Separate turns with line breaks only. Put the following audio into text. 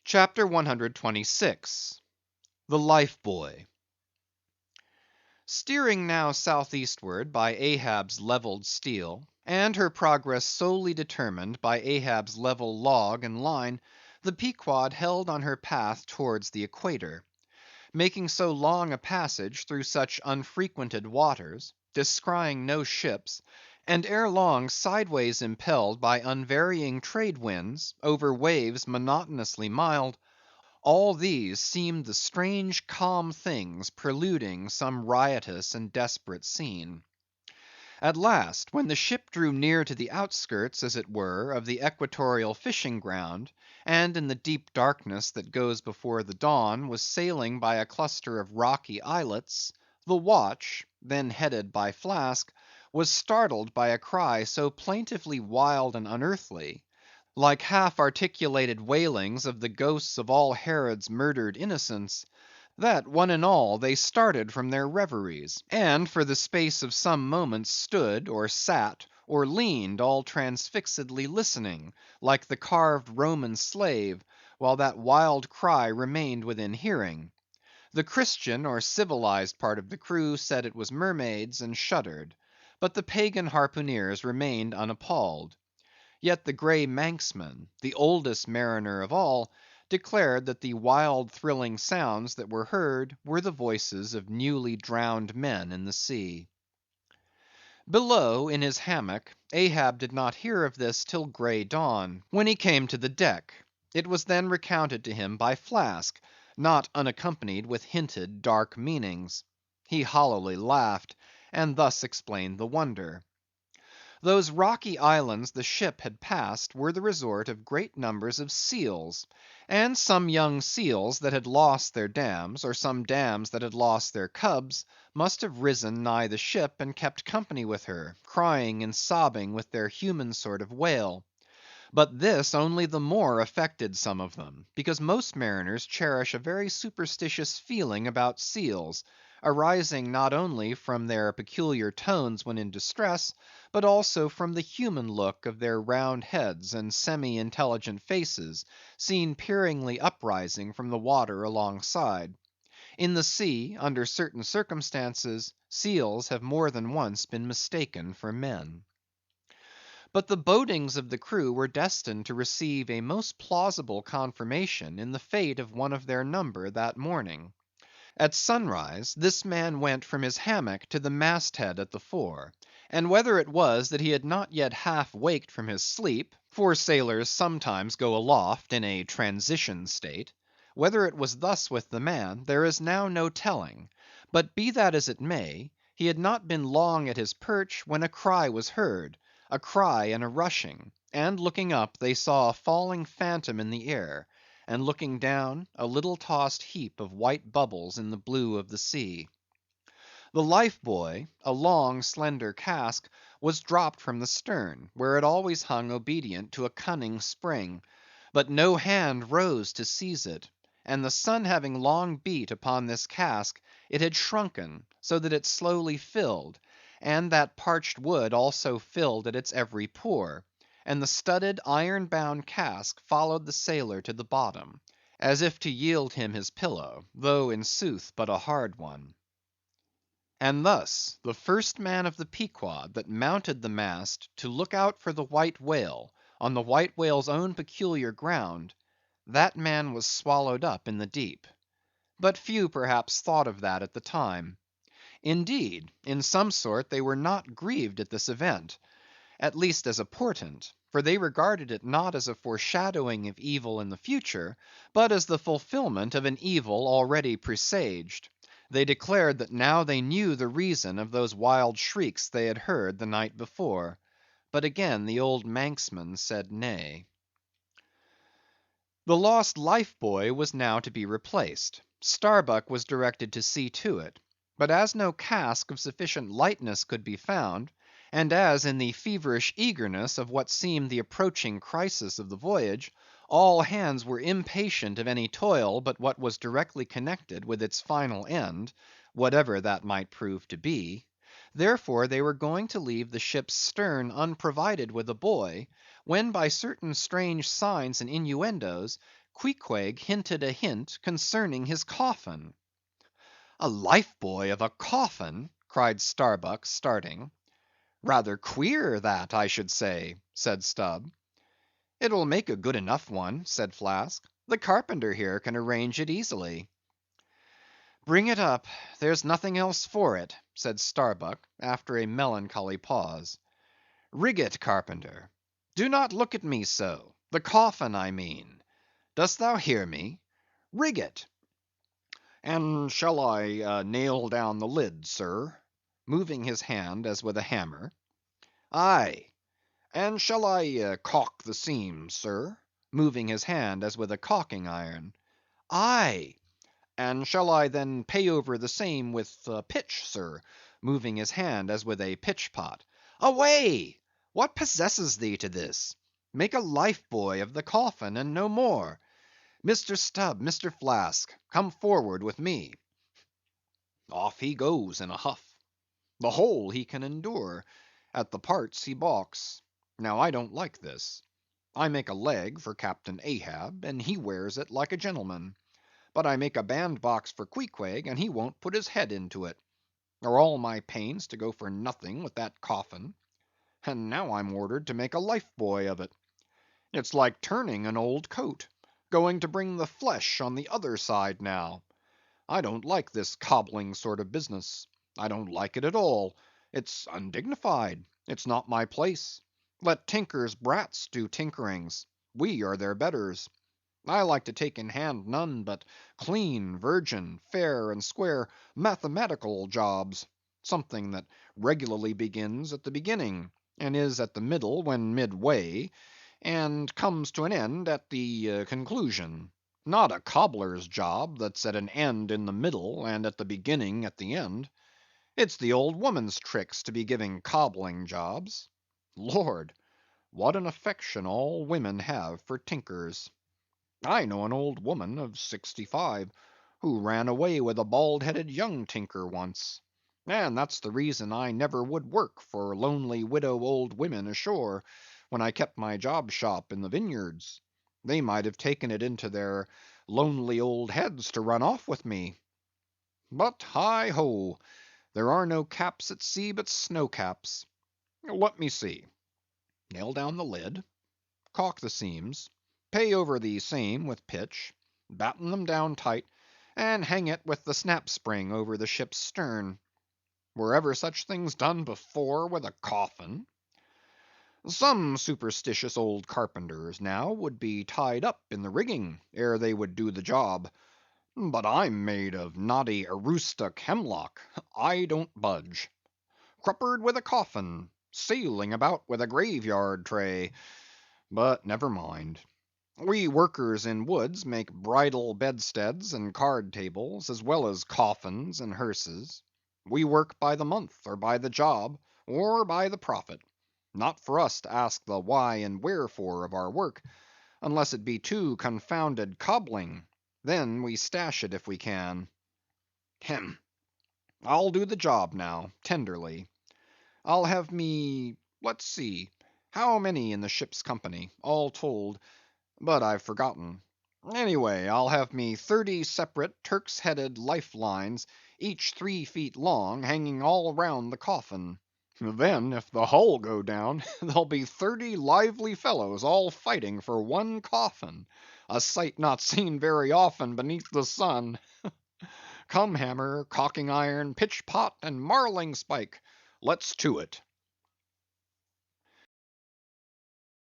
CHAPTER 126. The Life Buoy. Steering now southeastward by Ahab's levelled steel, and her progress solely determined by Ahab's level log and line, the Pequod held on her path towards the equator. Making so long a passage through such unfrequented waters, descrying no ships, and ere long sideways impelled by unvarying trade winds, over waves monotonously mild, all these seemed the strange calm things preluding some riotous and desperate scene. At last, when the ship drew near to the outskirts, as it were, of the equatorial fishing ground, and in the deep darkness that goes before the dawn was sailing by a cluster of rocky islets, the watch, then headed by Flask, was startled by a cry so plaintively wild and unearthly, like half-articulated wailings of the ghosts of all Herod's murdered innocents, that one and all they started from their reveries, and for the space of some moments stood, or sat, or leaned all transfixedly listening, like the carved Roman slave, while that wild cry remained within hearing. The Christian or civilized part of the crew said it was mermaids, and shuddered; but the pagan harpooneers remained unappalled. Yet the grey Manxman, the oldest mariner of all, declared that the wild thrilling sounds that were heard were the voices of newly drowned men in the sea. Below, in his hammock, Ahab did not hear of this till grey dawn, when he came to the deck. It was then recounted to him by Flask, not unaccompanied with hinted dark meanings. He hollowly laughed, and thus explained the wonder. Those rocky islands the ship had passed were the resort of great numbers of seals, and some young seals that had lost their dams, or some dams that had lost their cubs, must have risen nigh the ship and kept company with her, crying and sobbing with their human sort of wail. But this only the more affected some of them, because most mariners cherish a very superstitious feeling about seals, arising not only from their peculiar tones when in distress, but also from the human look of their round heads and semi-intelligent faces, seen peeringly uprising from the water alongside. In the sea, under certain circumstances, seals have more than once been mistaken for men. But the bodings of the crew were destined to receive a most plausible confirmation in the fate of one of their number that morning. At sunrise, this man went from his hammock to the mast-head at the fore, and whether it was that he had not yet half waked from his sleep, for sailors sometimes go aloft in a transition state, whether it was thus with the man, there is now no telling; but be that as it may, he had not been long at his perch when a cry was heard, a cry and a rushing, and looking up they saw a falling phantom in the air, and looking down, a little tossed heap of white bubbles in the blue of the sea. The life buoy, a long slender cask, was dropped from the stern, where it always hung obedient to a cunning spring; but no hand rose to seize it, and the sun having long beat upon this cask, it had shrunken, so that it slowly filled, and that parched wood also filled at its every pore, and the studded iron-bound cask followed the sailor to the bottom, as if to yield him his pillow, though in sooth but a hard one. And thus the first man of the Pequod that mounted the mast to look out for the white whale, on the white whale's own peculiar ground, that man was swallowed up in the deep. But few perhaps thought of that at the time. Indeed, in some sort they were not grieved at this event, at least as a portent, for they regarded it not as a foreshadowing of evil in the future, but as the fulfillment of an evil already presaged. They declared that now they knew the reason of those wild shrieks they had heard the night before. But again the old Manxman said nay. The lost life buoy was now to be replaced. Starbuck was directed to see to it. But as no cask of sufficient lightness could be found, and as in the feverish eagerness of what seemed the approaching crisis of the voyage, all hands were impatient of any toil but what was directly connected with its final end, whatever that might prove to be, therefore they were going to leave the ship's stern unprovided with a buoy, when by certain strange signs and innuendoes, Queequeg hinted a hint concerning his coffin. "A life buoy of a coffin!" cried Starbuck, starting. "Rather queer, that, I should say," said Stubb. "It will make a good enough one," said Flask. "The carpenter here can arrange it easily." "Bring it up; there's nothing else for it," said Starbuck, after a melancholy pause. "Rig it, carpenter. Do not look at me so; the coffin, I mean. Dost thou hear me? Rig it." "And shall I nail down the lid, sir?" moving his hand as with a hammer. "Aye." "And shall I caulk the seams, sir?" moving his hand as with a caulking iron. "Aye." "And shall I then pay over the same with pitch, sir?" moving his hand as with a pitch pot. "Away! What possesses thee to this? Make a life buoy of the coffin, and no more. Mr. Stubb, Mr. Flask, come forward with me." Off he goes in a huff. The whole he can endure; at the parts he balks. Now I don't like this. I make a leg for Captain Ahab, and he wears it like a gentleman. But I make a bandbox for Queequeg, and he won't put his head into it. Are all my pains to go for nothing with that coffin? And now I'm ordered to make a life buoy of it. It's like turning an old coat; going to bring the flesh on the other side now. I don't like this cobbling sort of business. I don't like it at all. It's undignified. It's not my place. Let tinkers' brats do tinkerings. We are their betters. I like to take in hand none but clean, virgin, fair and square, mathematical jobs; something that regularly begins at the beginning, and is at the middle when midway, and comes to an end at the conclusion; not a cobbler's job that's at an end in the middle, and at the beginning at the end. It's the old woman's tricks to be giving cobbling jobs. Lord! what an affection all women have for tinkers. I know an old woman of 65 who ran away with a bald‐headed young tinker once; and that's the reason I never would work for lonely widow old women ashore, when I kept my job shop in the Vineyards. They might have taken it into their lonely old heads to run off with me. But heigh ho! there are no caps at sea but snow caps. Let me see. Nail down the lid, caulk the seams, pay over the same with pitch, batten them down tight, and hang it with the snap spring over the ship's stern. Were ever such things done before with a coffin? Some superstitious old carpenters, now, would be tied up in the rigging ere they would do the job. But I'm made of knotty Aroostook hemlock; I don't budge. Cruppered with a coffin, sailing about with a graveyard tray; but never mind. We workers in woods make bridal bedsteads and card tables, as well as coffins and hearses. We work by the month, or by the job, or by the profit. Not for us to ask the why and wherefore of our work, unless it be too confounded cobbling; then we stash it if we can. Hem! I'll do the job now, tenderly. I'll have let's see, how many in the ship's company, all told? But I've forgotten. Anyway, I'll have 30 separate Turk's headed life lines, each 3 feet long, hanging all round the coffin. Then, if the hull go down, there'll be 30 lively fellows all fighting for one coffin; a sight not seen very often beneath the sun. Come hammer, caulking iron, pitch pot, and marling spike; let's to it.